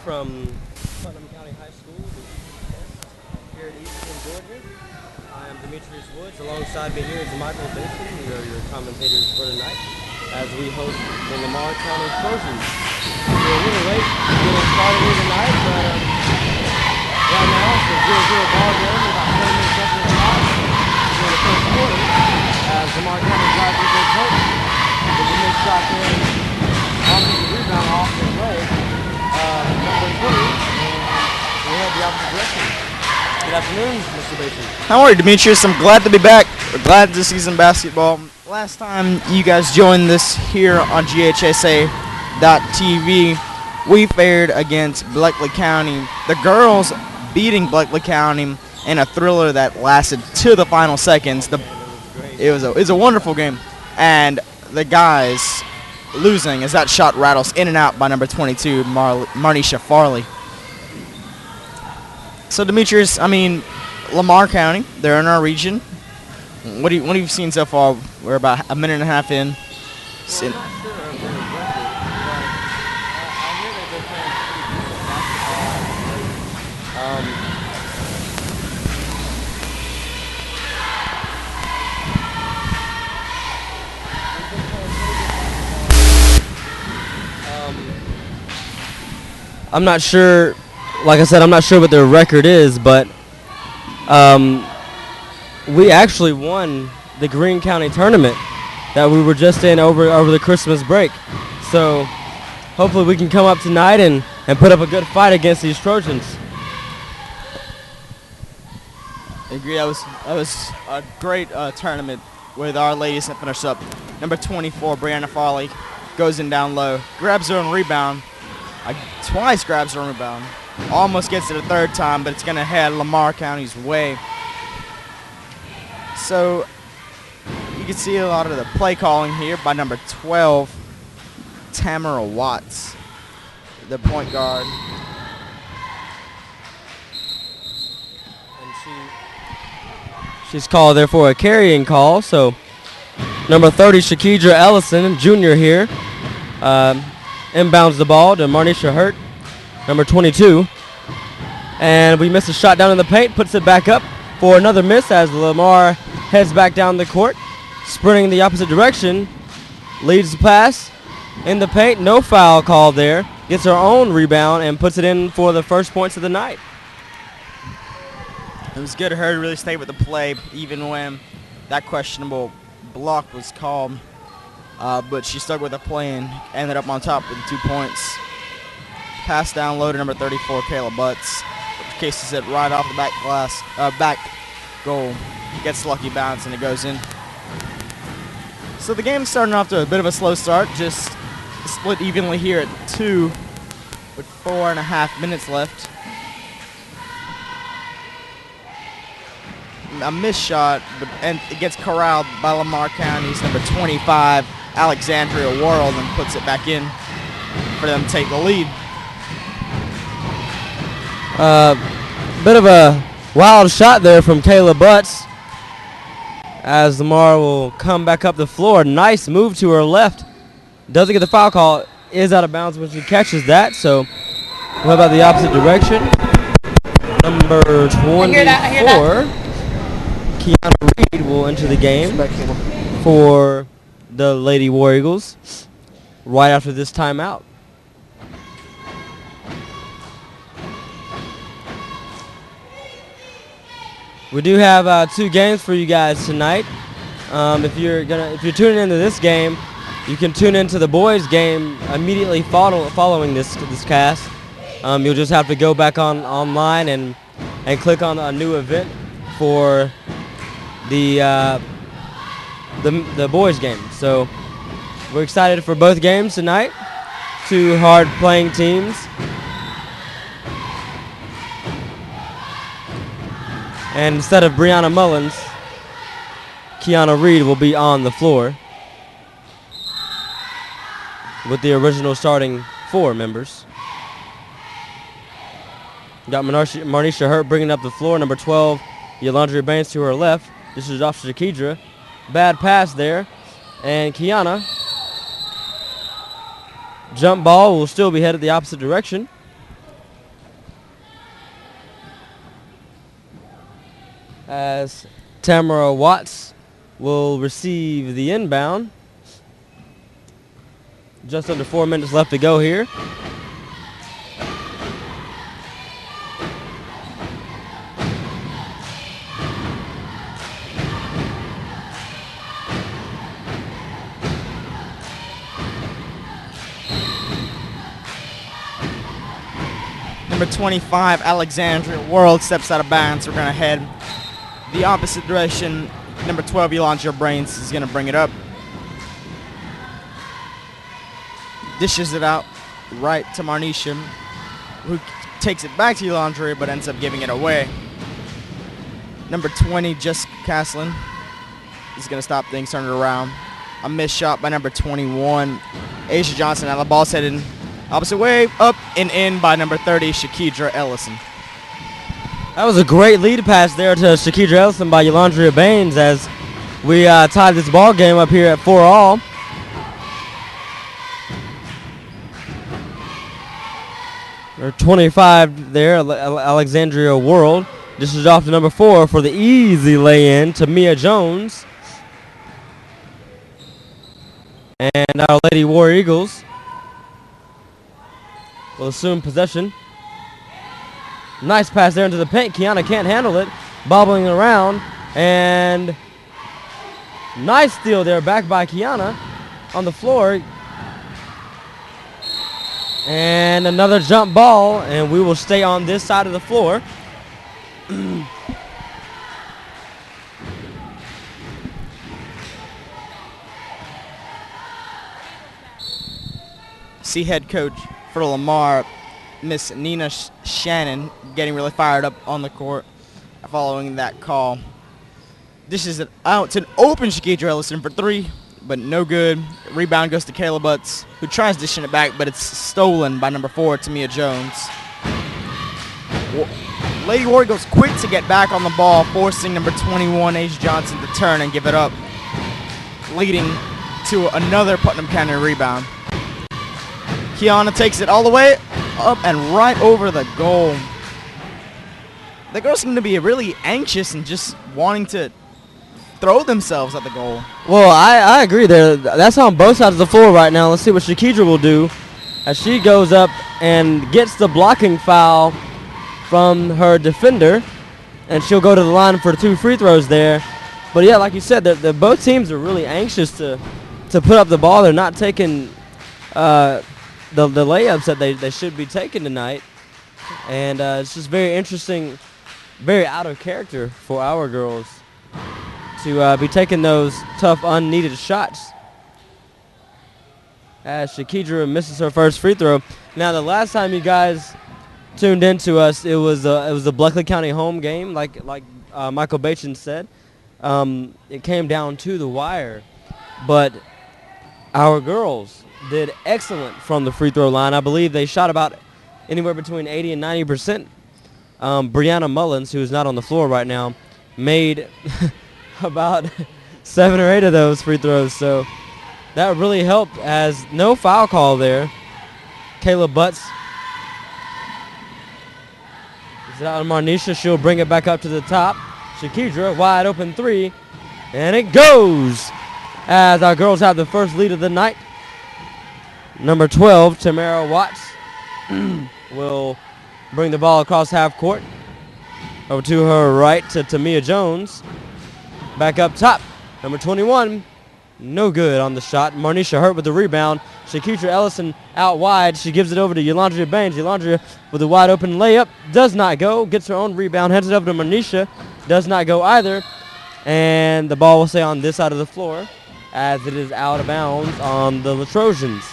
from Putnam County High School here in Eatonton, Georgia. I am Demetrius Woods. Alongside me here is Michael Benson. We are your commentators for tonight as we host the Lamar County Trojans. We're a little late getting started here tonight, but right now it's a 0-0 ball game with about 20 minutes left in the clock in the first quarter as Lamar County drives with their coach. There's a missed shot there. Offensive rebound off their leg. Number 3, and we head the opposite direction. Good afternoon, Mr. Basin. How are you, Demetrius? I'm glad to be back. We're glad to see some basketball. Last time you guys joined us here on GHSA.TV, we fared against Bleckley County. The girls beating Bleckley County in a thriller that lasted to the final seconds. It was a wonderful game. And the guys losing as that shot rattles in and out by number 22, Marnisha Farley. So, Demetrius, Lamar County, they're in our region. What have you seen so far? We're about a minute and a half in. I'm not sure of their record, but I hear that they're playing pretty decent basketball. I'm not sure, like I said, I'm not sure what their record is, but we actually won the Greene County tournament that we were just in over the Christmas break. So hopefully we can come up tonight and put up a good fight against these Trojans. I agree. That was a great tournament with our ladies that finished up. Number 24, Brianna Farley, goes in down low, grabs her own rebound. Twice grabs her own rebound. Almost gets it a third time, but it's going to head Lamar County's way. So you can see a lot of the play calling here by number 12, Tamara Watts, the point guard. And she's called there for a carrying call. So number 30, Shakidra Ellison, junior here, inbounds the ball to Marnisha Hurt, number 22. And we missed a shot down in the paint, puts it back up for another miss as Lamar heads back down the court, sprinting in the opposite direction, leads the pass in the paint, no foul called there, gets her own rebound and puts it in for the first points of the night. It was good of her to really stay with the play, even when that questionable block was called. But she stuck with the play and ended up on top with 2 points. Pass down low to number 34, Kayla Butts. Cases it right off the back goal. Gets lucky bounce and it goes in. So the game's starting off to a bit of a slow start. Just split evenly here at 2 with 4.5 minutes left. A missed shot, and it gets corralled by Lamar County's number 25, Alexandria Worrell, and puts it back in for them to take the lead. Bit of a wild shot there from Kayla Butts as Lamar will come back up the floor. Nice move to her left. Doesn't get the foul call. Is out of bounds when she catches that. So what about the opposite direction? Number 24, Kiana Reed will enter the game for the Lady War Eagles right after this timeout. We do have 2 games for you guys tonight. If you're tuning into this game, you can tune into the boys' game immediately following this cast. You'll just have to go back online and click on a new event for the boys' game. So we're excited for both games tonight. 2 hard-playing teams. And instead of Brianna Mullins, Kiana Reed will be on the floor with the original starting 4 members. Got Marnisha Hurt bringing up the floor. Number 12, Yolandria Baines to her left. This is off Shakidra. Bad pass there. And Kiana. Jump ball will still be headed the opposite direction. as Tamara Watts will receive the inbound. Just under 4 minutes left to go here. Number 25, Alexandria World, steps out of bounds. We're going to head the opposite direction. Number 12, Eatonton Brains is going to bring it up. Dishes it out right to Marnisha, who takes it back to Eatonton, but ends up giving it away. Number 20, Jessica Caslin, is going to stop things, turn it around. A missed shot by number 21, Asia Johnson. Now the ball's headed opposite way, up and in by number 30, Shakidra Ellison. That was a great lead pass there to Shakidra Ellison by Eatonton Baines as we tied this ball game up here at 4-all. Or 25 there, Alexandria World. This is off to number 4 for the easy lay-in to Mia Jones. And Our Lady War Eagles will assume possession. Nice pass there into the paint. Kiana can't handle it. Bobbling around. And nice steal there back by Kiana on the floor. And another jump ball. And we will stay on this side of the floor. See head coach for Lamar, Miss Nina Shannon, getting really fired up on the court following that call. Dishes it out to an open Shakidra Ellison for 3, but no good. Rebound goes to Kayla Butts, who tries dishing it back, but it's stolen by number 4, Tamia Jones. Lady Warrior goes quick to get back on the ball, forcing number 21, Asia Johnson, to turn and give it up, leading to another Putnam County rebound. Kiana takes it all the way up and right over the goal. The girls seem to be really anxious and just wanting to throw themselves at the goal. Well, I agree there. That's on both sides of the floor right now. Let's see what Shakidra will do as she goes up and gets the blocking foul from her defender, and she'll go to the line for 2 free throws there. But yeah, like you said, both teams are really anxious to put up the ball. They're not taking the layups that they should be taking tonight, and it's just very interesting, very out of character for our girls to be taking those tough, unneeded shots. As Shakidra misses her first free throw. Now, the last time you guys tuned into us, it was a Bleckley County home game, like Michael Bachin said. It came down to the wire, but our girls did excellent from the free throw line. I believe they shot about anywhere between 80 and 90%. Brianna Mullins, who is not on the floor right now, made about 7 or 8 of those free throws. So that really helped, as no foul call there. Kayla Butts is out on Marnisha. She'll bring it back up to the top. Shakidra, wide open 3, and it goes as our girls have the first lead of the night. Number 12, Tamara Watts, will bring the ball across half court. Over to her right to Tamia Jones. Back up top, number 21, no good on the shot. Marnisha hurt with the rebound. Shakidra Ellison out wide. She gives it over to Eatonton Baines. Eatonton with a wide open layup. Does not go. Gets her own rebound. Heads it over to Marnisha. Does not go either. And the ball will stay on this side of the floor as it is out of bounds on the Trojans.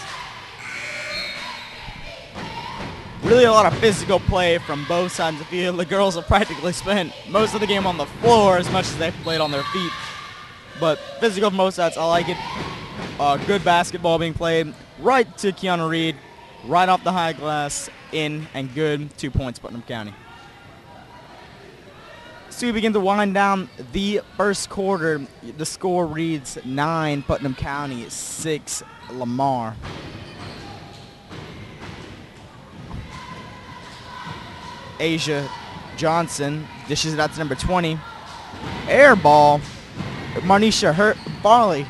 Really a lot of physical play from both sides of the field. The girls have practically spent most of the game on the floor as much as they've played on their feet. But physical from both sides, I like it. Good basketball being played right to Kiana Reed, right off the high glass, in and good. 2 points, Putnam County. So we begin to wind down the first quarter. The score reads 9, Putnam County, 6, Lamar. Asia Johnson dishes it out to number 20, air ball. Marnisha Barley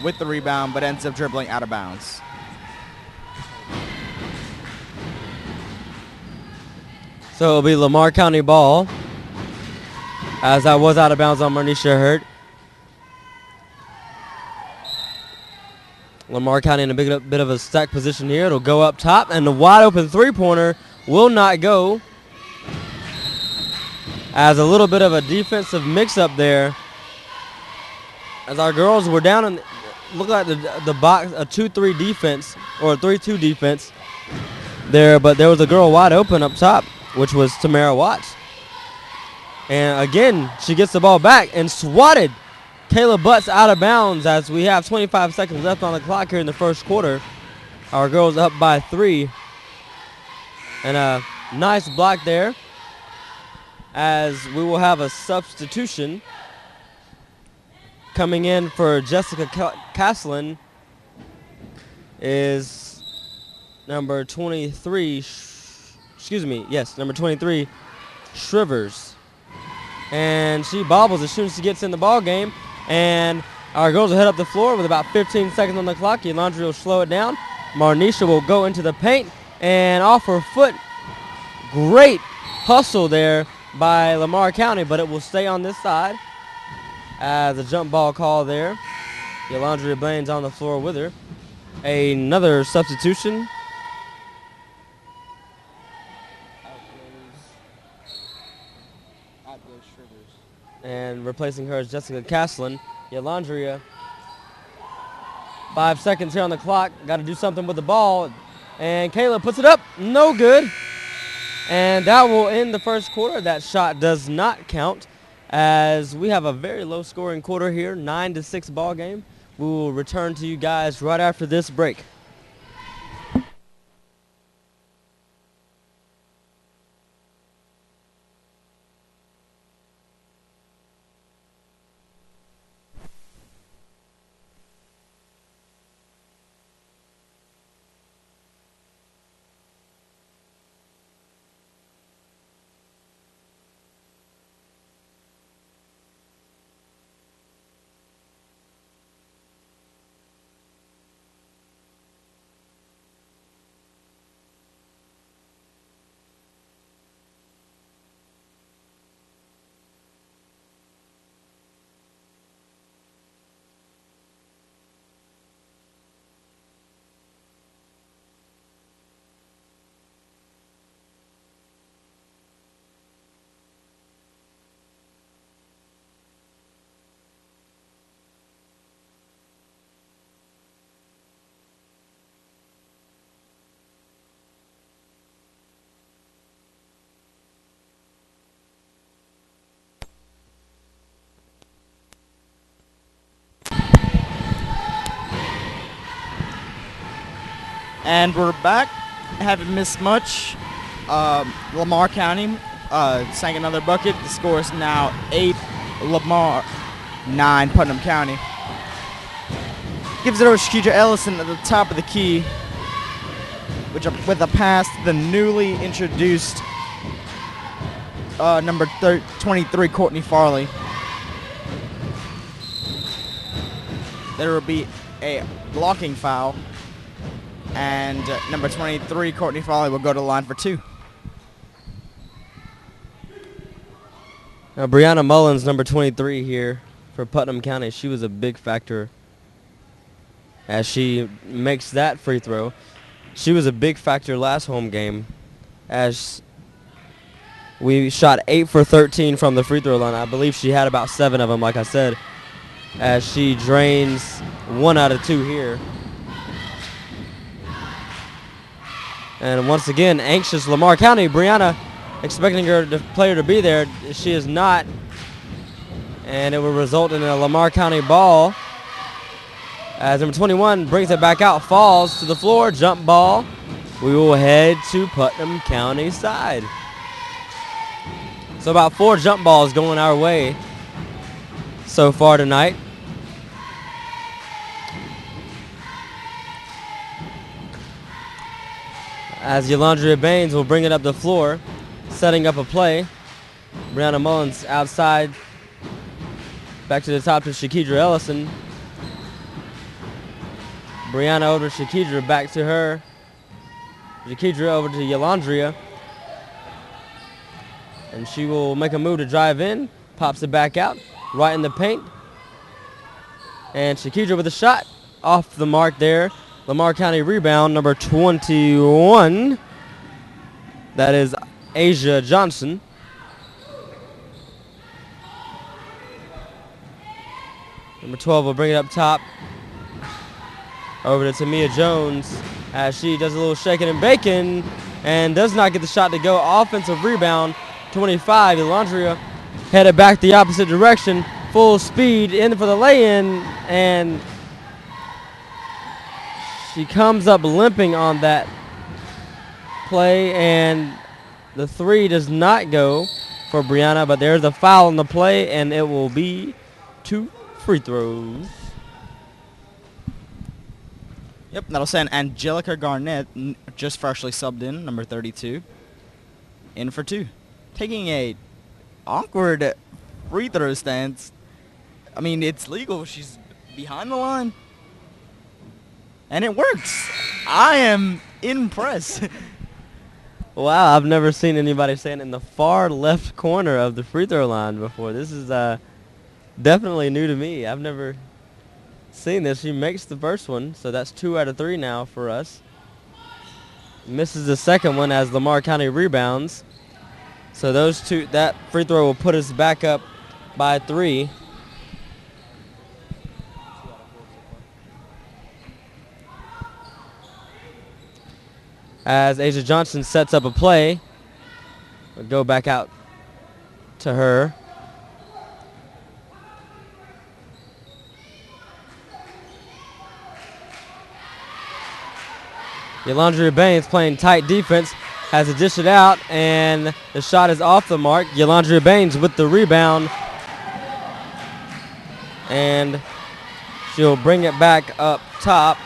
with the rebound, but ends up dribbling out of bounds. So it'll be Lamar County ball, as that was out of bounds on Marnisha Hurt. Lamar County in a bit of a stack position here. It'll go up top, and the wide open three-pointer will not go. As a little bit of a defensive mix-up there, as our girls were down and looked like the box, a 2-3 defense or a 3-2 defense there, but there was a girl wide open up top, which was Tamara Watts. And again, she gets the ball back and swatted Kayla Butts out of bounds as we have 25 seconds left on the clock here in the first quarter. Our girls up by 3. And a nice block there, as we will have a substitution coming in for Jessica Caslin is number 23, number 23, Shrivers. And she bobbles as soon as she gets in the ball game. And our girls will head up the floor with about 15 seconds on the clock. Elandria will slow it down. Marnisha will go into the paint and off her foot. Great hustle there by Lamar County, but it will stay on this side as a jump ball call there. Elandria Blaine's on the floor with her. Another substitution. And replacing her is Jessica Caslin. Elandria, 5 seconds here on the clock. Got to do something with the ball. And Kayla puts it up. No good. And that will end the first quarter. That shot does not count, as we have a very low scoring quarter here, 9-6 ball game. We will return to you guys right after this break. And we're back. Haven't missed much. Lamar County sank another bucket. The score is now 8 Lamar, 9 Putnam County. Gives it over to Shakira Ellison at the top of the key, which with a pass to the newly introduced number 23 Courtney Farley. There will be a blocking foul. And number 23, Courtney Farley, will go to the line for 2. Now, Brianna Mullins, number 23 here for Putnam County. She was a big factor as she makes that free throw. She was a big factor last home game as we shot 8 for 13 from the free throw line. I believe she had about 7 of them, like I said, as she drains 1 out of 2 here. And once again, anxious Lamar County. Brianna expecting the player to be there. She is not. And it will result in a Lamar County ball. As number 21 brings it back out, falls to the floor, jump ball. We will head to Putnam County side. So about 4 jump balls going our way so far tonight. As Elandria Baines will bring it up the floor, setting up a play. Brianna Mullins outside. Back to the top to Shakidra Ellison. Brianna over to Shakidra, back to her. Shakidra over to Yolandria. And she will make a move to drive in. Pops it back out, right in the paint. And Shakidra with a shot. Off the mark there. Lamar County rebound, number 21. That is Asia Johnson. Number 12 will bring it up top. Over to Tamia Jones as she does a little shaking and baking and does not get the shot to go. Offensive rebound, 25. Yolandria headed back the opposite direction. Full speed in for the lay-in, and she comes up limping on that play, and the three does not go for Brianna, but there's a foul on the play, and it will be 2 free throws. Yep, that'll send Angelica Garnett, just freshly subbed in, number 32, in for 2. Taking a awkward free throw stance. I mean, it's legal. She's behind the line. And it works. I am impressed. Wow, I've never seen anybody stand in the far left corner of the free throw line before. This is definitely new to me. I've never seen this. She makes the first one, so that's 2 out of 3 now for us. Misses the second one as Lamar County rebounds. So those two, that free throw will put us back up by 3. As Asia Johnson sets up a play, we'll go back out to her. Yolandria Baines playing tight defense, has to dish it out, and the shot is off the mark. Yolandria Baines with the rebound, and she'll bring it back up top.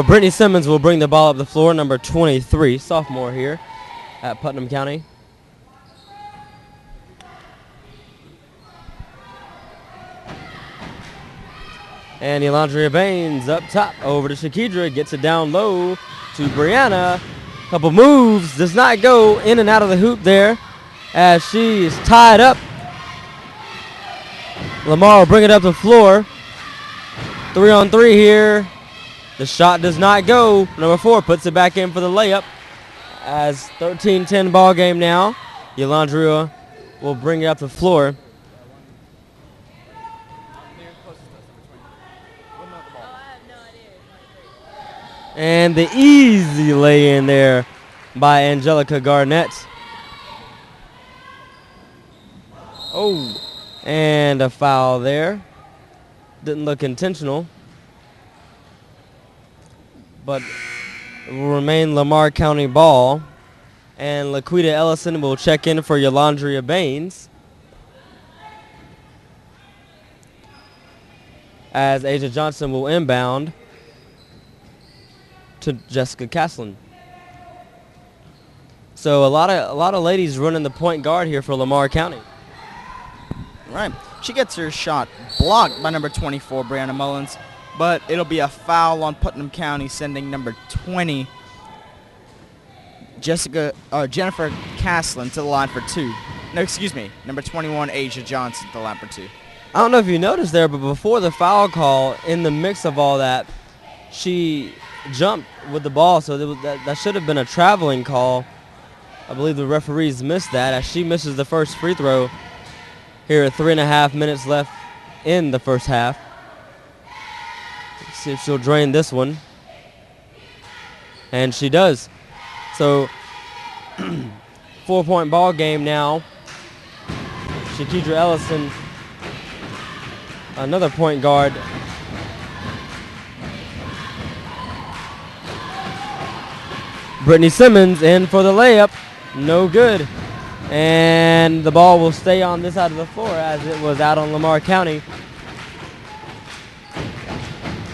Brittany Simmons will bring the ball up the floor, number 23, sophomore here at Putnam County. And Yolandria Baines up top over to Shakidra, gets it down low to Brianna. Couple moves, does not go in and out of the hoop there as she is tied up. Lamar will bring it up the floor. 3-on-3 here. The shot does not go. Number 4 puts it back in for the layup. As 13-10 ball game now. Yolandria will bring it up the floor. And the easy lay in there by Angelica Garnett. Oh, and a foul there. Didn't look intentional, but it will remain Lamar County ball. And Laquita Ellison will check in for Yolandria Baines, as Asia Johnson will inbound to Jessica Caslin. So a lot of ladies running the point guard here for Lamar County. Right. She gets her shot blocked by number 24, Brianna Mullins, but it'll be a foul on Putnam County, sending number 20, Jennifer Caslin, to the line for 2. No, excuse me, number 21, Asia Johnson, to the line for 2. I don't know if you noticed there, but before the foul call, in the mix of all that, she jumped with the ball, so that should have been a traveling call. I believe the referees missed that as she misses the first free throw here at 3.5 minutes left in the first half. Let's see if she'll drain this one. And she does. So 4-point ball game now. Shakidra Ellison, another point guard, Brittany Simmons in for the layup. No good. And the ball will stay on this side of the floor as it was out on Lamar County.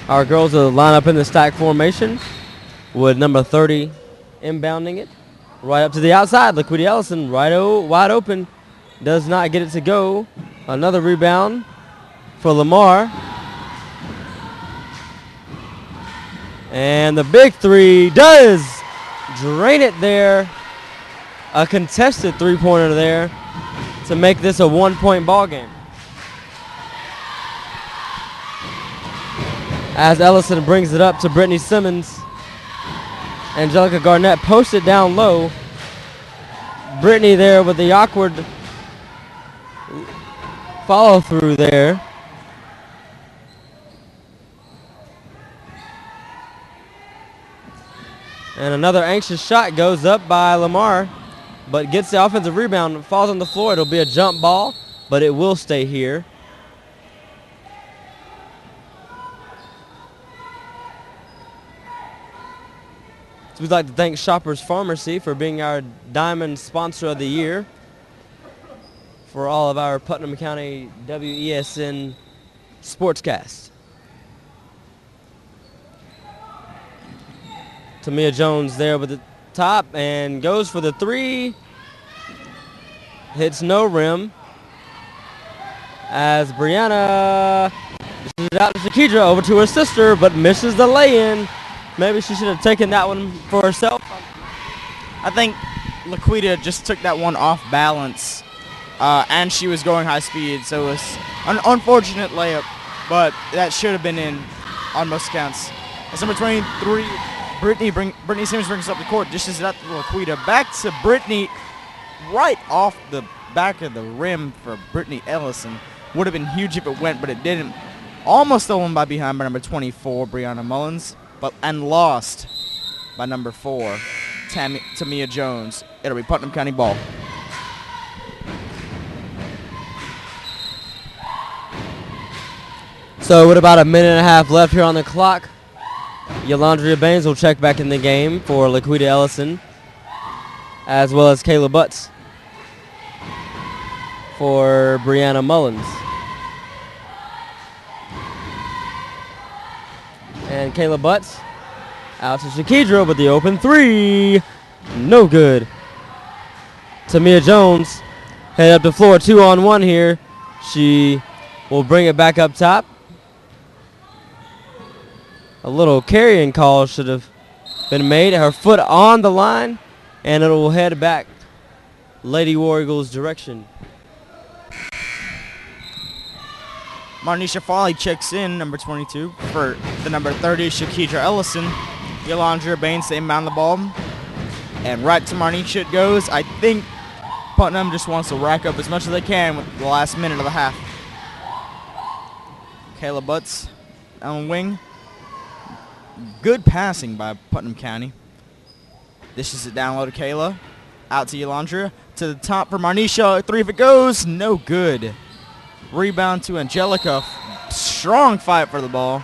Our girls will line up in the stack formation with number 30 inbounding it. Right up to the outside. Laquita Ellison wide open. Does not get it to go. Another rebound for Lamar. And the big three does drain it there. A contested three-pointer there to make this a one-point ball game. As Ellison brings it up to Brittany Simmons. Angelica Garnett posted down low. Brittany there with the awkward follow-through there. And another anxious shot goes up by Lamar, but gets the offensive rebound, falls on the floor. It'll be a jump ball, but it will stay here. So we'd like to thank Shoppers Pharmacy for being our Diamond Sponsor of the Year for all of our Putnam County WESN sportscast. Tamia Jones there with the top and goes for the three. Hits no rim. As Brianna dishes it out to Shakidra over to her sister, but misses the lay-in. Maybe she should have taken that one for herself. I think Laquita just took that one off balance, and she was going high speed, so it was an unfortunate layup, but that should have been in on most accounts. As number 23, Brittany Simmons brings up the court, dishes it out to Laquita. Back to Brittany, right off the back of the rim for Brittany Ellison. Would have been huge if it went, but it didn't. Almost stolen by behind by number 24, Brianna Mullins, and lost by number 4, Tamia Jones. It'll be Putnam County ball. So with about a minute and a half left here on the clock, Yolandria Baines will check back in the game for Laquita Ellison, as well as Kayla Butts for Brianna Mullins. And Kayla Butts out to Shakidra with the open three. No good. Tamia Jones head up the floor 2-on-1 here. She will bring it back up top. A little carrying call should have been made. Her foot on the line, and it will head back Lady War Eagles direction. Marnisha Foley checks in, number 22, for the number 30, Shakidra Ellison. Yolandria Baines to inbound the ball. And right to Marnisha it goes. I think Putnam just wants to rack up as much as they can with the last minute of the half. Kayla Butts on the wing. Good passing by Putnam County. Dishes it down low to Kayla. Out to Yolandria. To the top for Marnisha. Three if it goes. No good. Rebound to Angelica. Strong fight for the ball.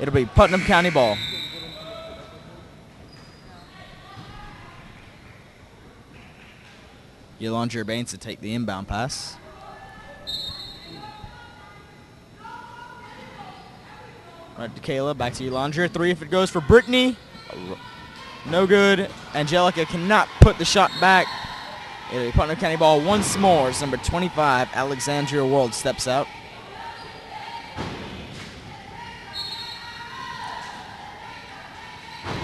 It'll be Putnam County ball. Yolandria Baines to take the inbound pass. Right to Kayla, back to Yolandria. Three if it goes for Brittany. No good. Angelica cannot put the shot back. It'll be Putnam County ball once more. It's number 25, Alexandria World steps out.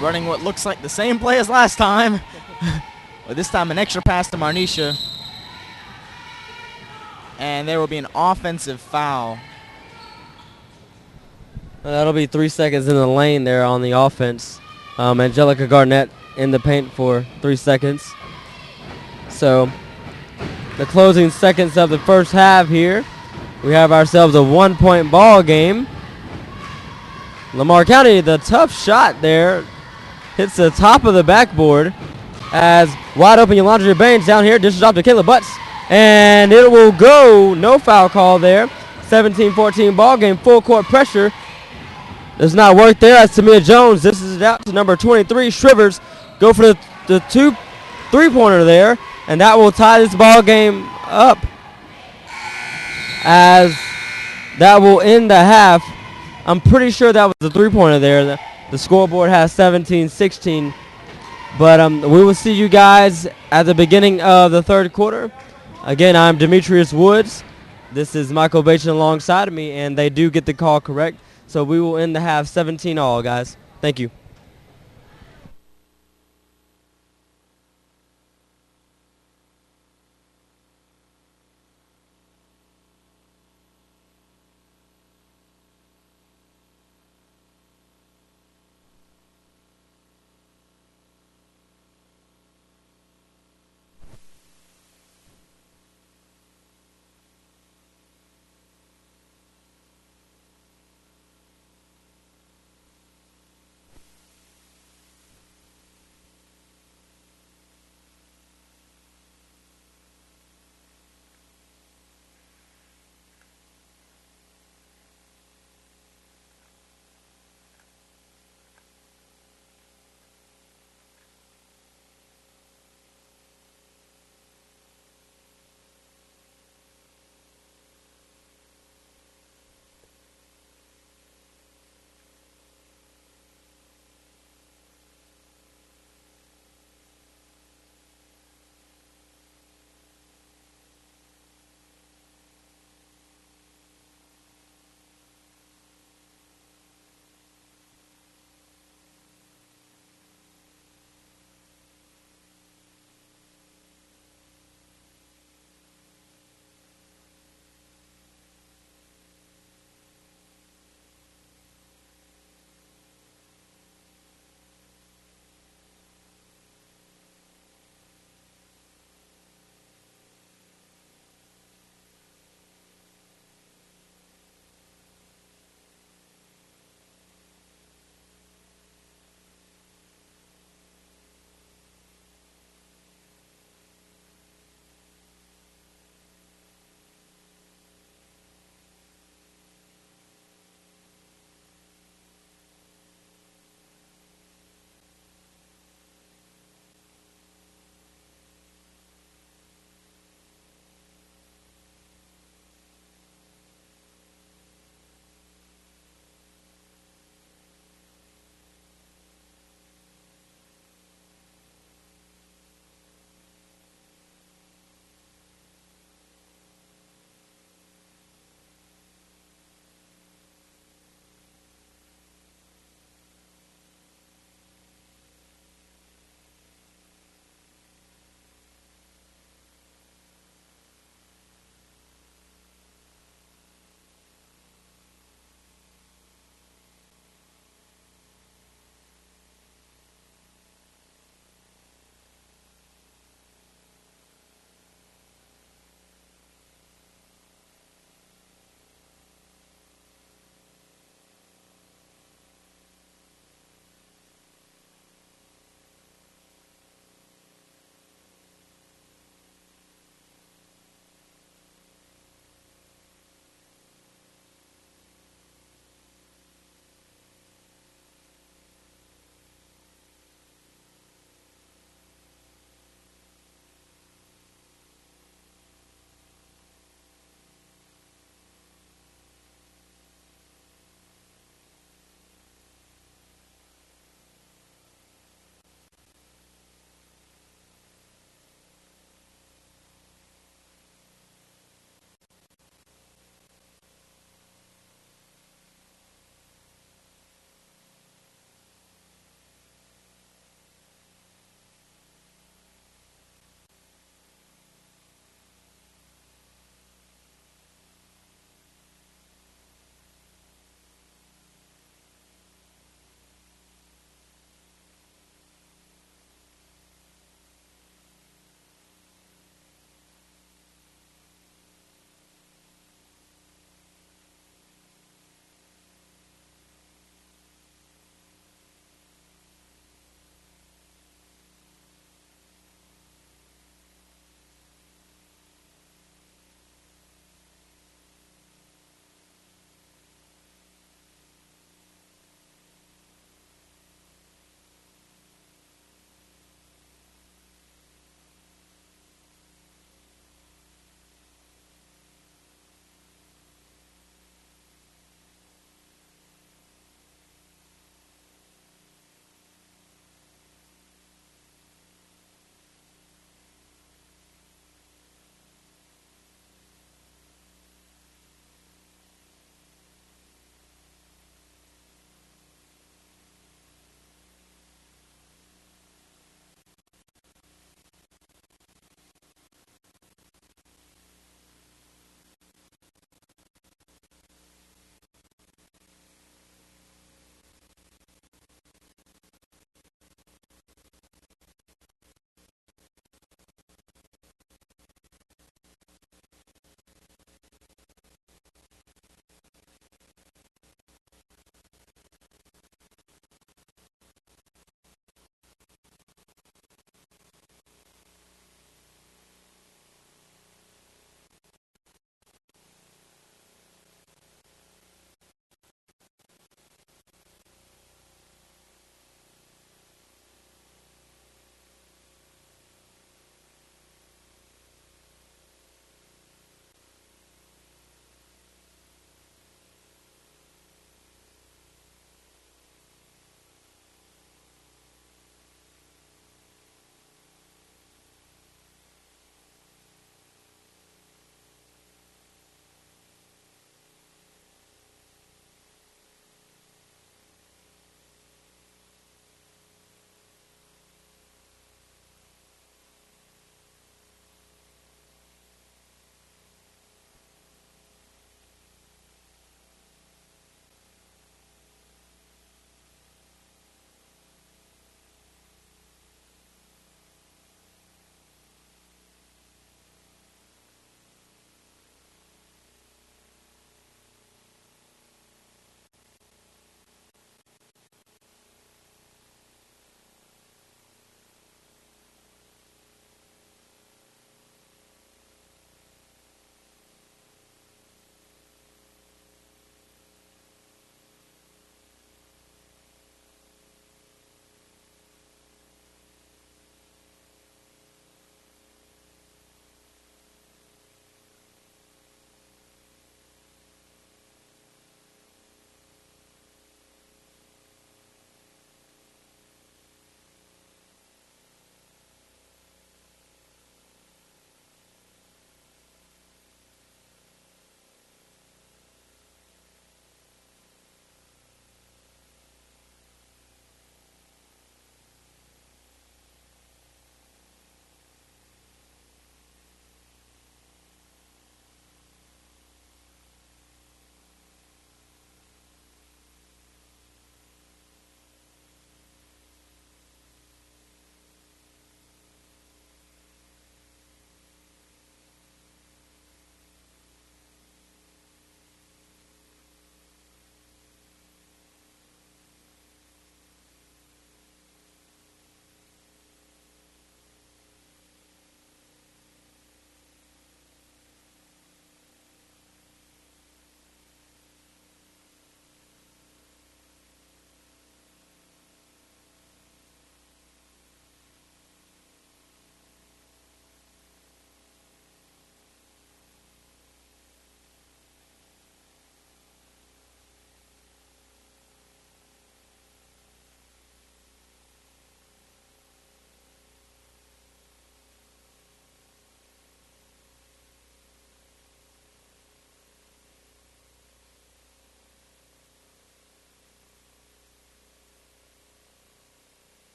Running what looks like the same play as last time. But this time an extra pass to Marnisha. And there will be an offensive foul. That'll be 3 seconds in the lane there on the offense. Angelica Garnett in the paint for 3 seconds. So the closing seconds of the first half here. We have ourselves a 1-point ball game. Lamar County, the tough shot there, hits the top of the backboard as wide open Yolandria Baines down here dishes off to Kayla Butts. And it will go. No foul call there. 17-14 ball game. Full court pressure. Does not work there. That's Tamia Jones. This is it out to number 23, Shrivers. Go for the 3-pointer there, and that will tie this ball game up as that will end the half. I'm pretty sure that was the 3-pointer there. The scoreboard has 17-16. But we will see you guys at the beginning of the third quarter. Again, I'm Demetrius Woods. This is Michael Bachin alongside of me, and they do get the call correct. So we will end the half 17-all, guys. Thank you.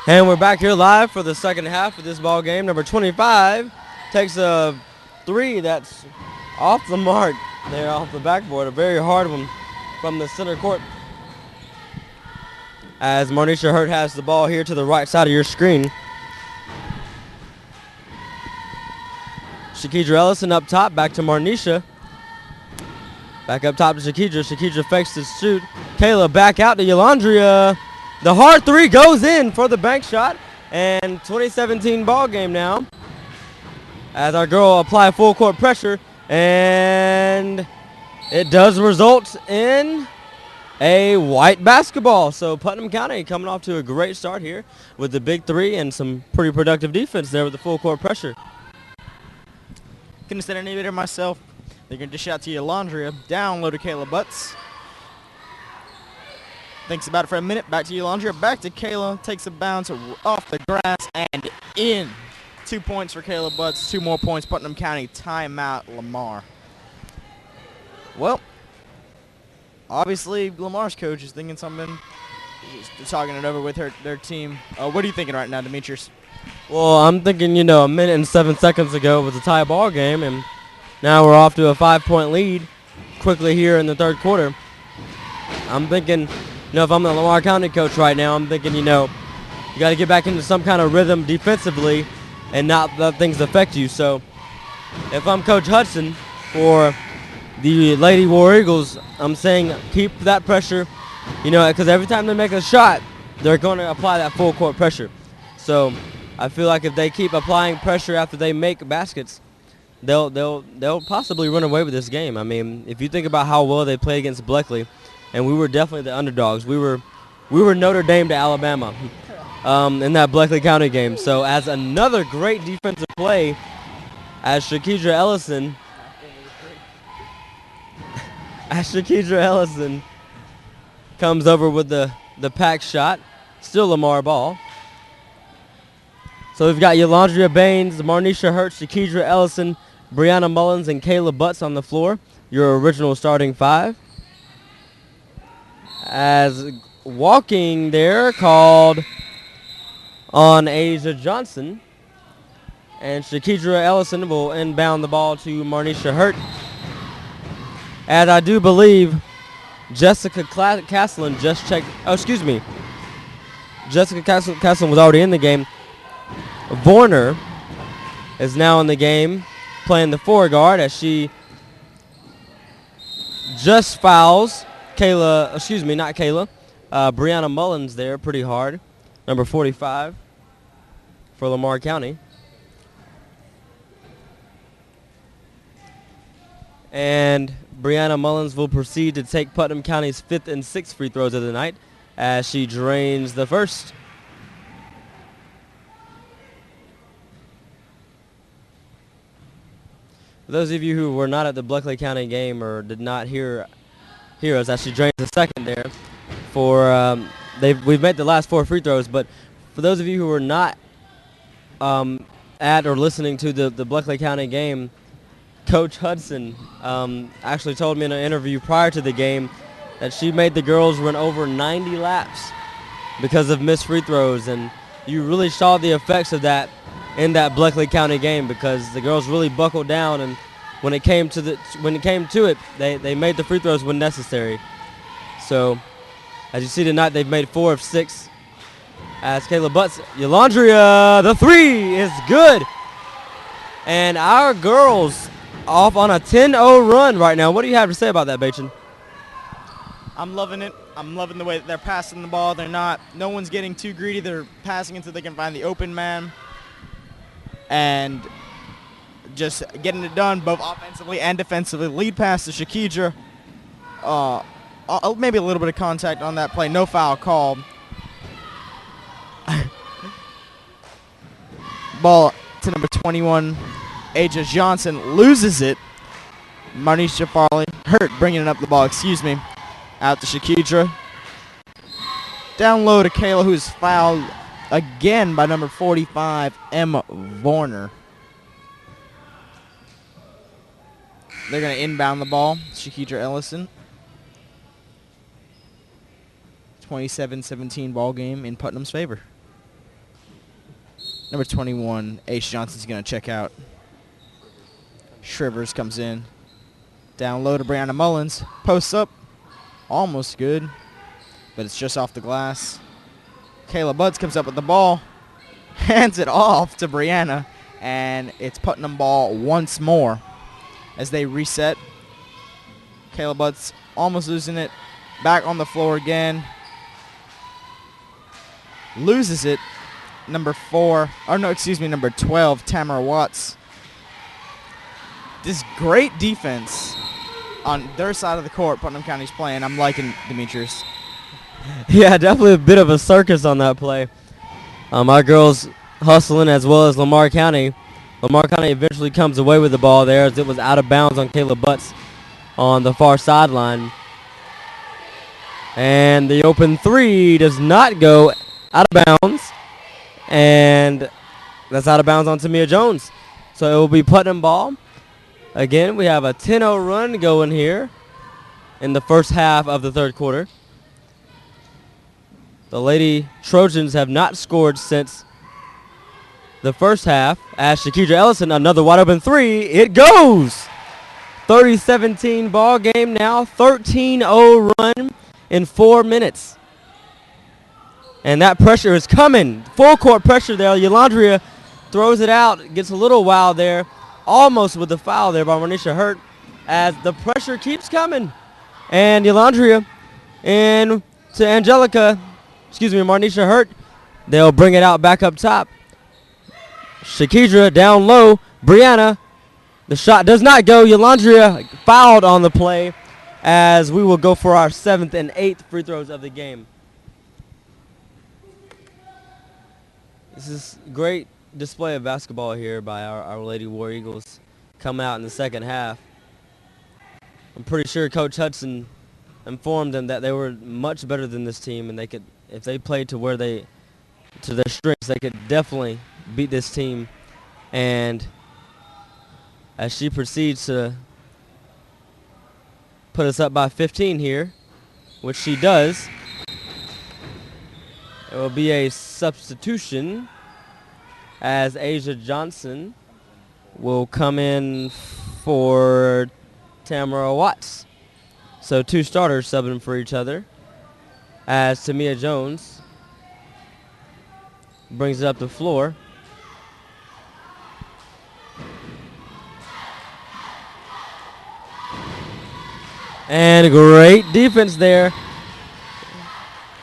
And we're back here live for the second half of this ball game. Number 25 takes a three that's off the mark there, off the backboard. A very hard one from the center court. As Marnisha Hurt has the ball here to the right side of your screen. Shakidra Ellison up top, back to Marnisha. Back up top to Shakidra. Shakidra fakes the shoot. Kayla back out to Yolandria. The hard three goes in for the bank shot. And 2017 ball game now. As our girl apply full court pressure. And it does result in a white basketball. So Putnam County coming off to a great start here with the big three and some pretty productive defense there with the full court pressure. Couldn't have said any better myself. They're going to dish out to Yolandria. Down low to Kayla Butts. Thinks about it for a minute. Back to Yolandria. Back to Kayla. Takes a bounce off the grass and in. 2 points for Kayla Butts. 2 more points. Putnam County timeout Lamar. Well, obviously Lamar's coach is thinking something. He's talking it over with their team. What are you thinking right now, Demetrius? Well, I'm thinking, a minute and 7 seconds ago it was a tie ball game, and now we're off to a 5-point lead quickly here in the third quarter. I'm thinking, if I'm the Lamar County coach right now, I'm thinking, you got to get back into some kind of rhythm defensively and not let things affect you. So if I'm Coach Hudson for the Lady War Eagles, I'm saying keep that pressure, because every time they make a shot, they're going to apply that full court pressure. So I feel like if they keep applying pressure after they make baskets, they'll possibly run away with this game. I mean, if you think about how well they played against Bleckley, and we were definitely the underdogs. We were Notre Dame to Alabama in that Bleckley County game. So as another great defensive play, as Shakidra Ellison comes over with the pack shot, still Lamar ball. So we've got Yolandria Baines, Marnisha Hurt, Shakidra Ellison, Brianna Mullins, and Kayla Butts on the floor. Your original starting five. As walking there called on Asia Johnson. And Shakidra Ellison will inbound the ball to Marnisha Hurt. As I do believe Jessica Caslin just checked. Oh, excuse me. Jessica Caslin was already in the game. Vorner is now in the game playing the foreguard as she just fouls Brianna Mullins there pretty hard. Number 45 for Lamar County. And Brianna Mullins will proceed to take Putnam County's 5th and 6th free throws of the night as she drains the first. For those of you who were not at the Bleckley County game or did not hear us, as she drains the second there, we've made the last 4 free throws. But for those of you who were not at or listening to the Bleckley County game, Coach Hudson actually told me in an interview prior to the game that she made the girls run over 90 laps because of missed free throws, and you really saw the effects of that in that Bleckley County game because the girls really buckled down, and when it came to it, they made the free throws when necessary. So, as you see tonight, they've made 4 of 6. As Kayla Butts, Yolandria, the 3 is good, and our girls off on a 10-0 run right now. What do you have to say about that, Bacon? I'm loving it. I'm loving the way that they're passing the ball. No one's getting too greedy. They're passing until they can find the open man. And just getting it done both offensively and defensively. Lead pass to Shakidra. Maybe a little bit of contact on that play. No foul called. Ball to number 21. Aja Johnson loses it. Marnisha Hurt bringing it up the ball, out to Shakidra. Down low to Kayla, who's fouled again by number 45, Emma Vorner. They're going to inbound the ball. Shakidra Ellison. 27-17 ball game in Putnam's favor. Number 21, Ace Johnson's going to check out. Shrivers comes in. Down low to Brianna Mullins. Posts up. Almost good, but it's just off the glass. Kayla Butts comes up with the ball. Hands it off to Brianna, and it's Putnam ball once more as they reset. Kayla Butts almost losing it. Back on the floor again. Loses it. Number 12, Tamara Watts. This great defense on their side of the court Putnam County's playing. I'm liking Demetrius. Yeah, definitely a bit of a circus on that play. Our girls hustling as well as Lamar County. Lamar County eventually comes away with the ball there as it was out of bounds on Kayla Butts on the far sideline. And the open three does not go out of bounds. And that's out of bounds on Tamia Jones. So it will be Putnam ball. Again, we have a 10-0 run going here in the first half of the third quarter. The Lady Trojans have not scored since the first half. As Shakidra Ellison, another wide open three. It goes! 30-17 ball game now. 13-0 run in 4 minutes. And that pressure is coming. Full court pressure there. Yolandria throws it out. Gets a little wild there. Almost with the foul there by Marnisha Hurt as the pressure keeps coming. And Yolandria in to Marnisha Hurt. They'll bring it out back up top. Shakidra down low. Brianna. The shot does not go. Yolandria fouled on the play as we will go for our 7th and 8th free throws of the game. This is great display of basketball here by our Lady War Eagles come out in the second half. I'm pretty sure Coach Hudson informed them that they were much better than this team, and they could, if they played to their strengths, they could definitely beat this team. And as she proceeds to put us up by 15 here, which she does, it will be a substitution as Asia Johnson will come in for Tamara Watts. So 2 starters subbing for each other as Tamia Jones brings it up the floor. And great defense there.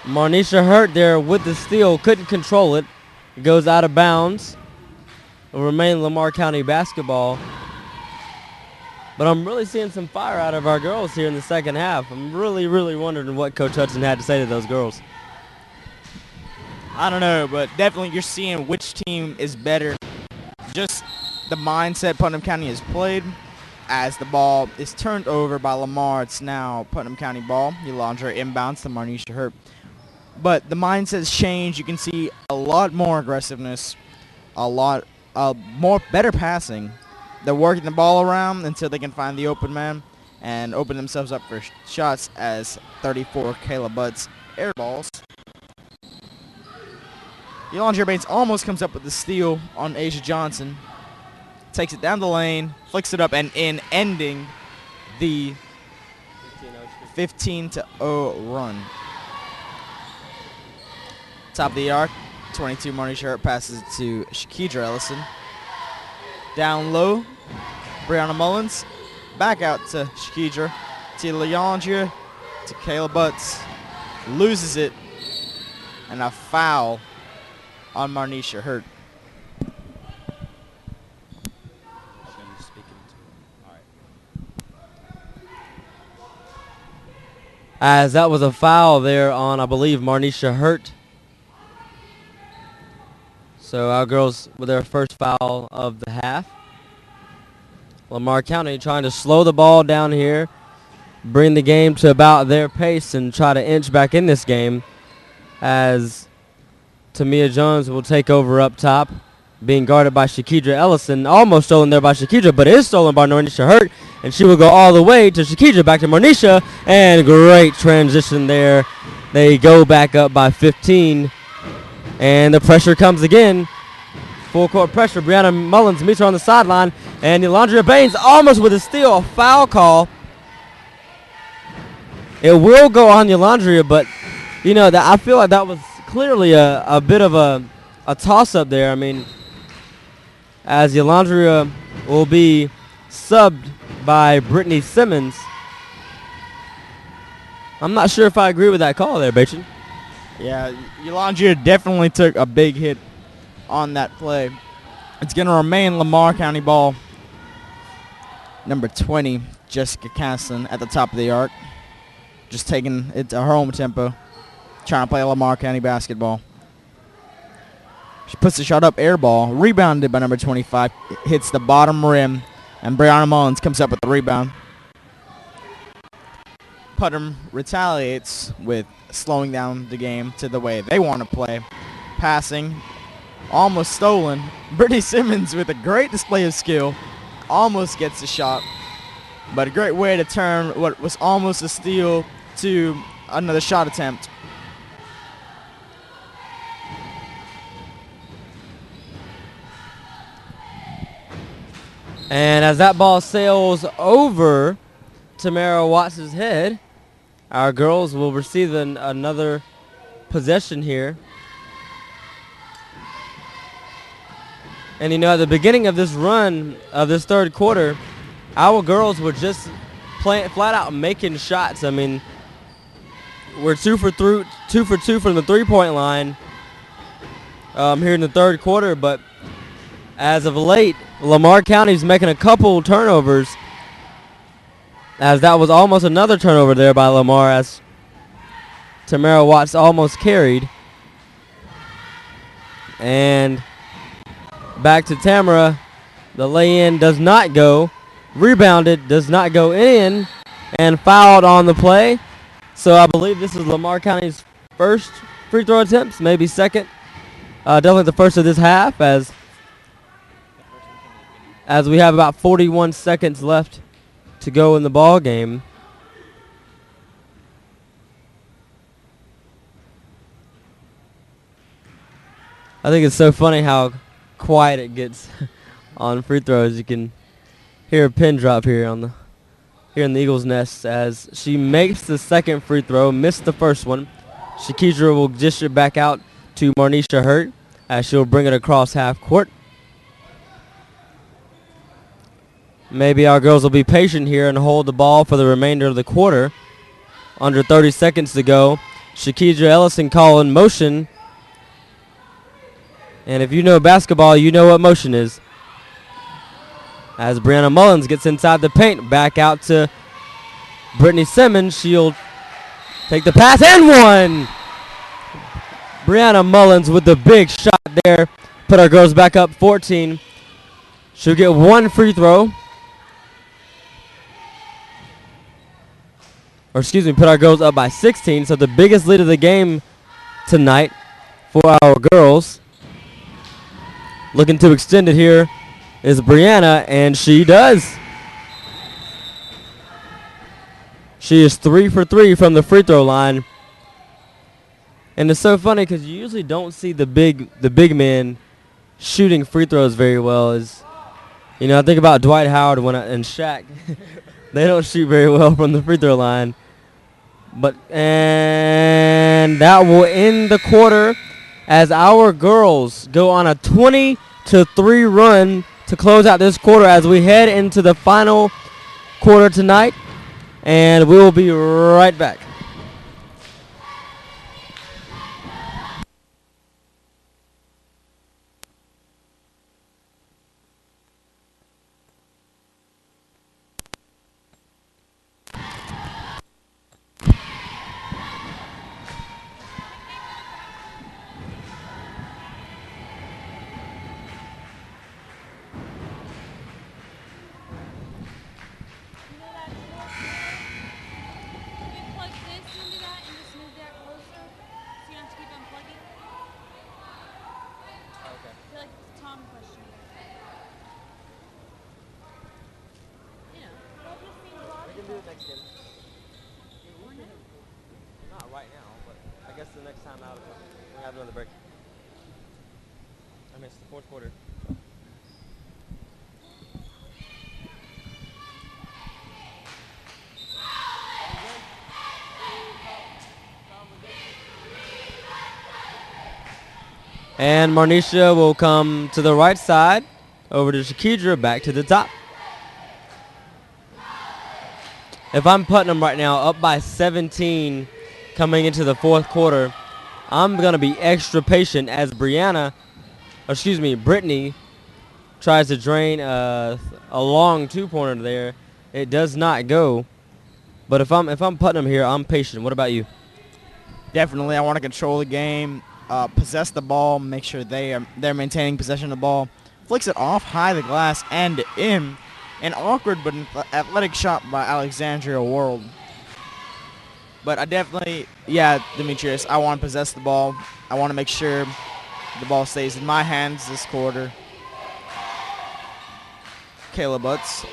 Marnisha Hurt there with the steal, couldn't control it. It goes out of bounds. It will remain Lamar County basketball. But I'm really seeing some fire out of our girls here in the second half. I'm really, really wondering what Coach Hudson had to say to those girls. I don't know, but definitely you're seeing which team is better. Just the mindset Putnam County has played. As the ball is turned over by Lamar, it's now Putnam County ball. Yolandra inbounds to Marnisha Hurt. But the mindset's changed. You can see a lot more aggressiveness, a lot more better passing. They're working the ball around until they can find the open man and open themselves up for shots as 34 Kayla Butts air balls. Yolandra Bates almost comes up with the steal on Asia Johnson. Takes it down the lane, flicks it up and in, ending the 15-0 run. Top of the arc, 22 Marnisha Hurt passes it to Shakidra Ellison. Down low, Brianna Mullins. Back out to Shakidra. To Yolandria, to Kayla Butts. Loses it. And a foul on Marnisha Hurt. As that was a foul there on, I believe, Marnisha Hurt. So our girls with their first foul of the half. Lamar County trying to slow the ball down here, bring the game to about their pace and try to inch back in this game as Tamia Jones will take over up top, being guarded by Shakidra Ellison. Almost stolen there by Shakidra, but it is stolen by Marnisha Hurt, and she will go all the way to Shakidra, back to Marnisha, and great transition there. They go back up by 15, and the pressure comes again Full court pressure. Brianna Mullins meets her on the sideline. And Yolanda Baines almost with a steal. A foul call. It will go on Yolanda, but, you know, that I feel like that was clearly a bit of a toss-up there. I mean, as Yolanda will be subbed by Brittany Simmons. I'm not sure if I agree with that call there, Bacon. Yeah, Yolanda definitely took a big hit on that play. It's going to remain Lamar County ball. Number 20, Jessica Casson at the top of the arc. Just taking it to her home tempo. Trying to play Lamar County basketball. She puts the shot up, air ball. Rebounded by number 25. Hits the bottom rim. And Brianna Mullins comes up with the rebound. Putnam retaliates with slowing down the game to the way they want to play. Passing. Almost stolen. Brittany Simmons with a great display of skill. Almost gets the shot. But a great way to turn what was almost a steal to another shot attempt. And as that ball sails over Tamara Watts' head, our girls will receive another possession here. And, you know, at the beginning of this run of this third quarter, our girls were just playing flat out making shots. I mean, we're 2 for 2 from the three-point line here in the third quarter. But as of late, Lamar County's making a couple turnovers, as that was almost another turnover there by Lamar, as Tamara Watts almost carried. And back to Tamara. The lay-in does not go. Rebounded, does not go in, and fouled on the play. So I believe this is Lamar County's first free throw attempts, maybe second. Definitely the first of this half, as we have about 41 seconds left to go in the ball game. I think it's so funny how quiet it gets on free throws. You can hear a pin drop here in the Eagles' nest as she makes the second free throw, missed the first one. Shakidra will dish it back out to Marnisha Hurt as she'll bring it across half court. Maybe our girls will be patient here and hold the ball for the remainder of the quarter. Under 30 seconds to go. Shakidra Ellison calling motion. And if you know basketball, you know what motion is. As Brianna Mullins gets inside the paint, back out to Brittany Simmons. She'll take the pass and one. Brianna Mullins with the big shot there. Put our girls back up 14. She'll get one free throw. Or excuse me, put our girls up by 16. So the biggest lead of the game tonight for our girls. Looking to extend it here is Brianna, and she does. She is 3 for 3 from the free throw line. And it's so funny because you usually don't see the big men shooting free throws very well. You know, I think about Dwight Howard and Shaq. They don't shoot very well from the free throw line. And that will end the quarter as our girls go on a 20-3 run to close out this quarter as we head into the final quarter tonight. And we will be right back. I missed the fourth quarter. And Marnisha will come to the right side, over to Shakidra, back to the top. If I'm Putnam right now, up by 17 coming into the fourth quarter, I'm going to be extra patient as Brittany tries to drain a long two-pointer there. It does not go. But if I'm Putnam here, I'm patient. What about you? Definitely, I want to control the game, possess the ball, make sure they're maintaining possession of the ball. Flicks it off high the glass and in. An awkward but athletic shot by Alexandria World. But I definitely, Demetrius, I want to possess the ball. I want to make sure the ball stays in my hands this quarter. Kayla Butts.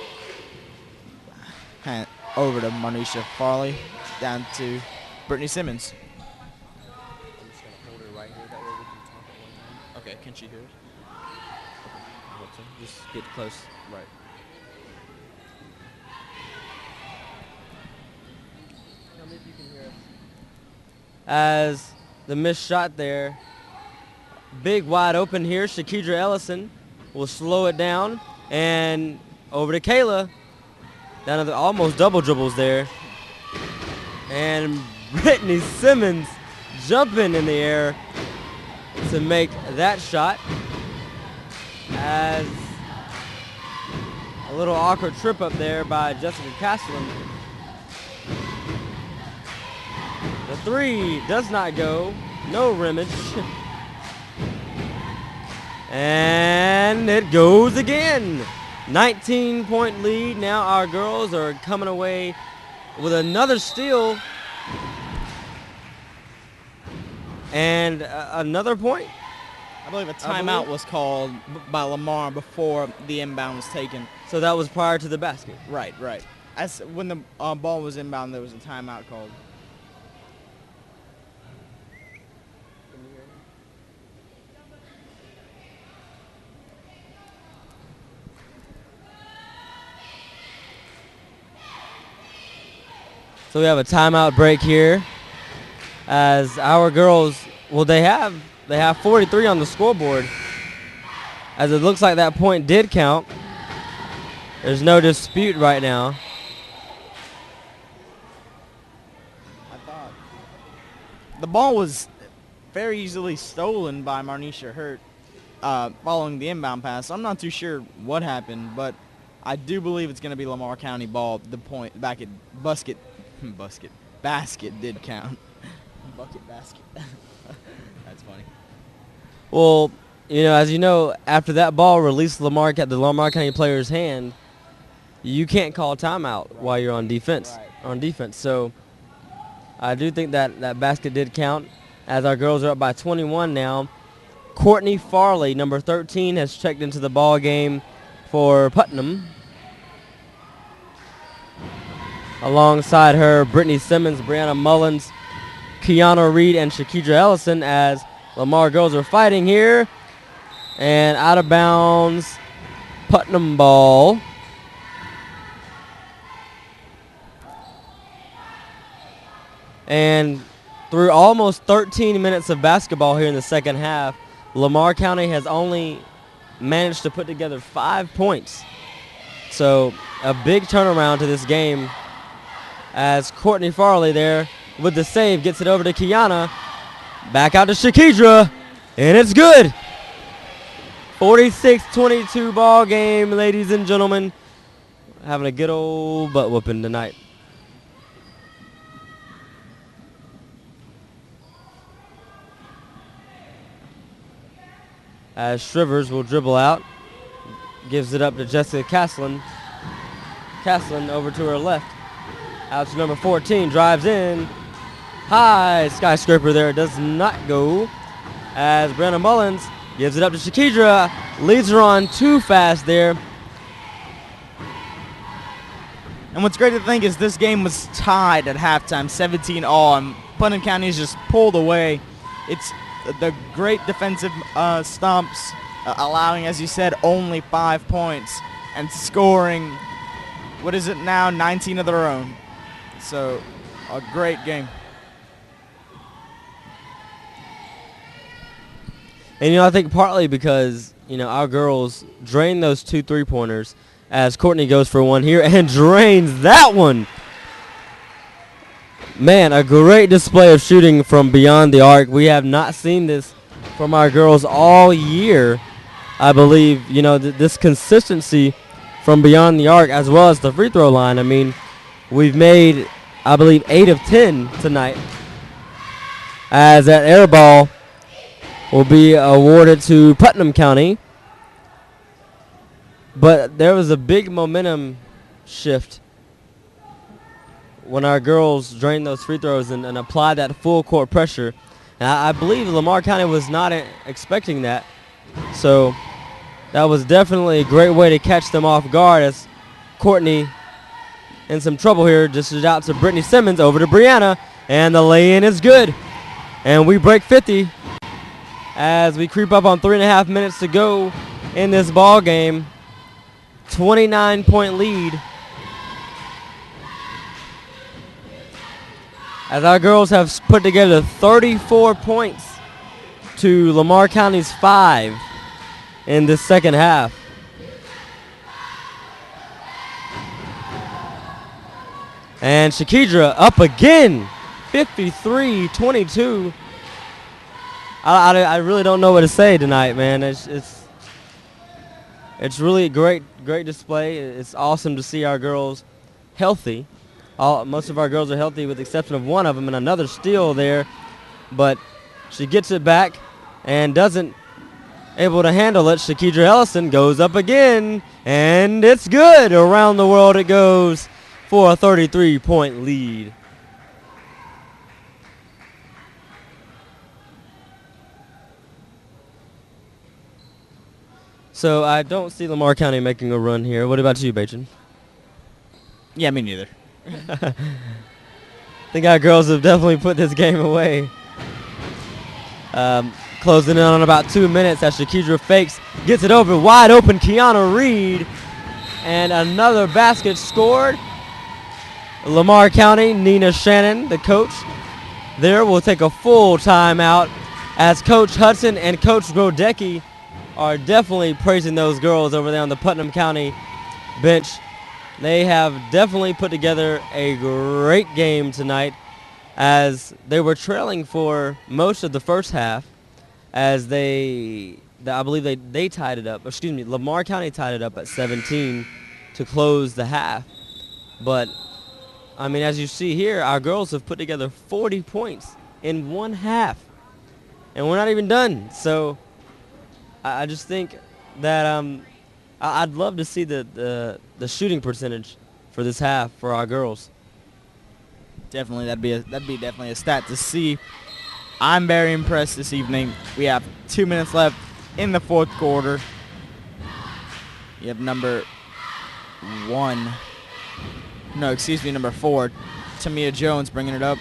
Hand over to Marnisha Farley. Down to Brittany Simmons. I'm just going to hold her right here. That way we can talk at one time. Okay, can she hear us? I hope so. Just get close. Right. Tell me if you can hear us. As the missed shot there, big wide open here. Shakidra Ellison will slow it down. And over to Kayla. Down to the almost double dribbles there. And Brittany Simmons jumping in the air to make that shot. As a little awkward trip up there by Jessica Castellan. The three does not go. No rimmage. And it goes again. 19-point lead. Now our girls are coming away with another steal. And another point. I believe a timeout was called by Lamar before the inbound was taken. So that was prior to the basket. Right. As when the ball was inbound, there was a timeout called. So we have a timeout break here as our girls, well, they have 43 on the scoreboard, as it looks like that point did count. There's no dispute right now. I thought the ball was very easily stolen by Marnisha Hurt following the inbound pass. I'm not too sure what happened, but I do believe it's going to be Lamar County ball. The point back at basket did count. Bucket basket. That's funny. Well, as you know, after that ball released the Lamar County player's hand, you can't call timeout while you're on defense. So I do think that basket did count, as our girls are up by 21 now. Courtney Farley, number 13, has checked into the ball game for Putnam. Alongside her, Brittany Simmons, Brianna Mullins, Kiana Reed, and Shakidra Ellison, as Lamar girls are fighting here. And out of bounds, Putnam ball. And through almost 13 minutes of basketball here in the second half, Lamar County has only managed to put together 5 points. So a big turnaround to this game, as Courtney Farley there with the save gets it over to Kiana. Back out to Shakidra, and it's good. 46-22 ball game, ladies and gentlemen. Having a good old butt whooping tonight. As Shrivers will dribble out, gives it up to Jessica Castellan. Castellan over to her left. Out to number 14, drives in. High skyscraper there, does not go. As Brianna Mullins gives it up to Shakidra, leads her on too fast there. And what's great to think is this game was tied at halftime, 17-all, and Putnam County has just pulled away. It's the great defensive stomps allowing, as you said, only 5 points and scoring, what is it now, 19 of their own. So a great game. And, I think partly because, our girls drain those 2 3-pointers as Courtney goes for one here and drains that one. Man, a great display of shooting from beyond the arc. We have not seen this from our girls all year. I believe, this consistency from beyond the arc as well as the free throw line. I mean, we've made, I believe, 8 of 10 tonight, as that air ball will be awarded to Putnam County. But there was a big momentum shift when our girls drained those free throws and applied that full court pressure. And I believe Lamar County was not expecting that. So that was definitely a great way to catch them off guard, as Courtney in some trouble here. Dishes out to Brittany Simmons, over to Brianna, and the lay-in is good. And we break 50 as we creep up on 3.5 minutes to go in this ball game. 29-point lead, as our girls have put together 34 points to Lamar County's 5 in this second half. And Shakidra up again, 53-22. I really don't know what to say tonight, man. It's really a great display. It's awesome to see our girls healthy. Most of our girls are healthy with the exception of one of them, and another steal there. But she gets it back and doesn't able to handle it. Shakidra Ellison goes up again, and it's good. Around the world it goes for a 33-point lead. So I don't see Lamar County making a run here. What about you, Bacon? Yeah, me neither. I think our girls have definitely put this game away. Closing in on about 2 minutes as Shakidra fakes, gets it over, wide open, Kiana Reed, and another basket scored. Lamar County, Nina Shannon, the coach there, will take a full timeout as Coach Hudson and Coach Grodecki are definitely praising those girls over there on the Putnam County bench. They have definitely put together a great game tonight, as they were trailing for most of the first half, as I believe they tied it up. Excuse me, Lamar County tied it up at 17 to close the half. But, I mean, as you see here, our girls have put together 40 points in one half, and we're not even done. So I just think that I'd love to see the shooting percentage for this half for our girls. Definitely, that'd be definitely a stat to see. I'm very impressed this evening. We have 2 minutes left in the fourth quarter. You have number 4, Tamia Jones bringing it up.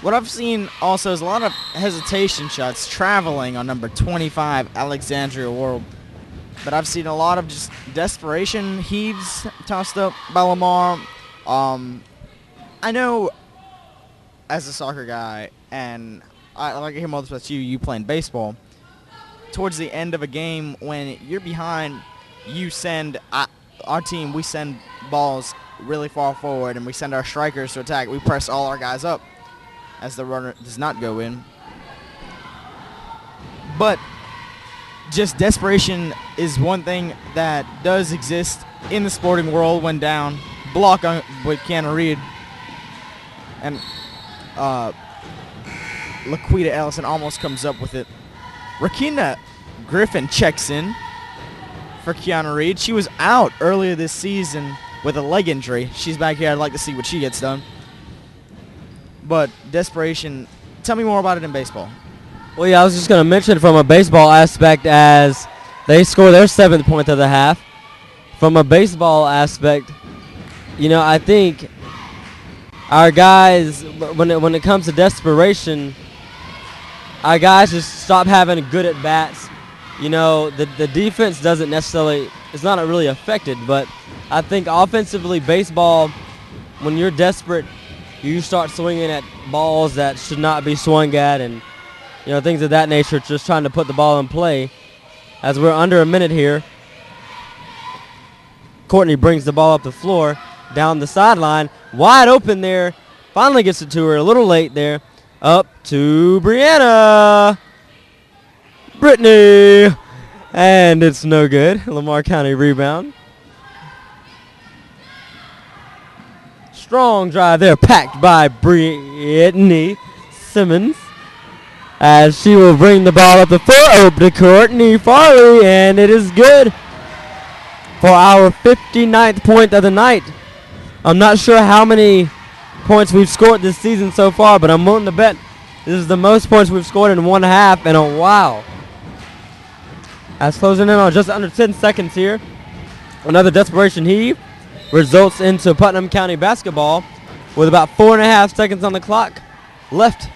What I've seen also is a lot of hesitation shots traveling on number 25, Alexandria World. But I've seen a lot of just desperation heaves tossed up by Lamar. I know, as a soccer guy, and I like to hear more about you playing baseball, towards the end of a game when you're behind, you send, our team, we send balls really far forward, and we send our strikers to attack. We press all our guys up as the runner does not go in. But just desperation is one thing that does exist in the sporting world when down. Block with Kiana Reed. And Laquita Ellison almost comes up with it. Rakina Griffin checks in for Kiana Reed. She was out earlier this season with a leg injury. She's back here. I'd like to see what she gets done. But desperation, tell me more about it in baseball. Well, yeah, I was just going to mention from a baseball aspect, as they score their 7th point of the half. From a baseball aspect, I think our guys, when it comes to desperation, our guys just stop having good at bats you know, the defense doesn't necessarily, it's not really affected, but I think offensively baseball, when you're desperate, you start swinging at balls that should not be swung at, and you know, things of that nature, just trying to put the ball in play. As we're under a minute here, Courtney brings the ball up the floor, down the sideline, wide open there, finally gets it to her, a little late there, up to Brianna. Brittany, and it's no good. Lamar County rebound. Strong drive there, packed by Brittany Simmons, as she will bring the ball up the floor, over to Courtney Farley, and it is good for our 59th point of the night. I'm not sure how many points we've scored this season so far, but I'm willing to bet this is the most points we've scored in one half in a while. As closing in on just under 10 seconds here, another desperation heave results into Putnam County basketball with about 4.5 seconds on the clock left.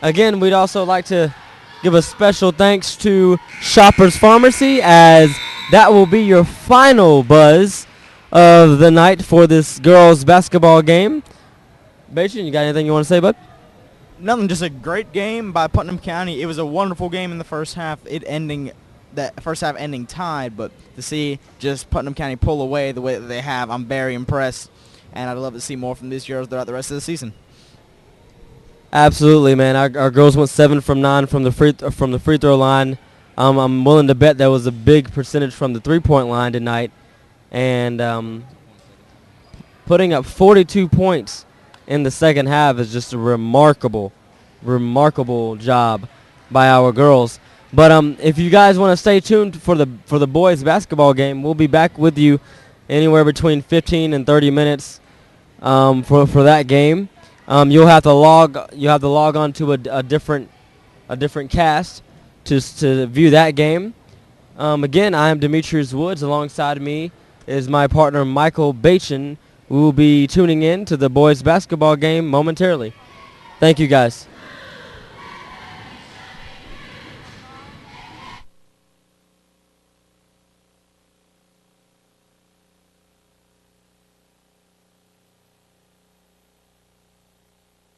Again, we'd also like to give a special thanks to Shoppers Pharmacy, as that will be your final buzz of the night for this girls basketball game. Bacon, you got anything you want to say, bud? Nothing, just a great game by Putnam County. It was a wonderful game in the first half, that first half ending tied, but to see just Putnam County pull away the way that they have, I'm very impressed, and I'd love to see more from these girls throughout the rest of the season. Absolutely, man. Our girls went 7 from 9 from the free throw line. I'm willing to bet there was a big percentage from the 3-point line tonight, and putting up 42 points in the second half is just a remarkable job by our girls. But if you guys want to stay tuned for the boys basketball game, we'll be back with you anywhere between 15 and 30 minutes for that game. You'll have to log on to a different cast to view that game. Again, I am Demetrius Woods. Alongside me is my partner Michael Bachin. We will be tuning in to the boys basketball game momentarily. Thank you, guys.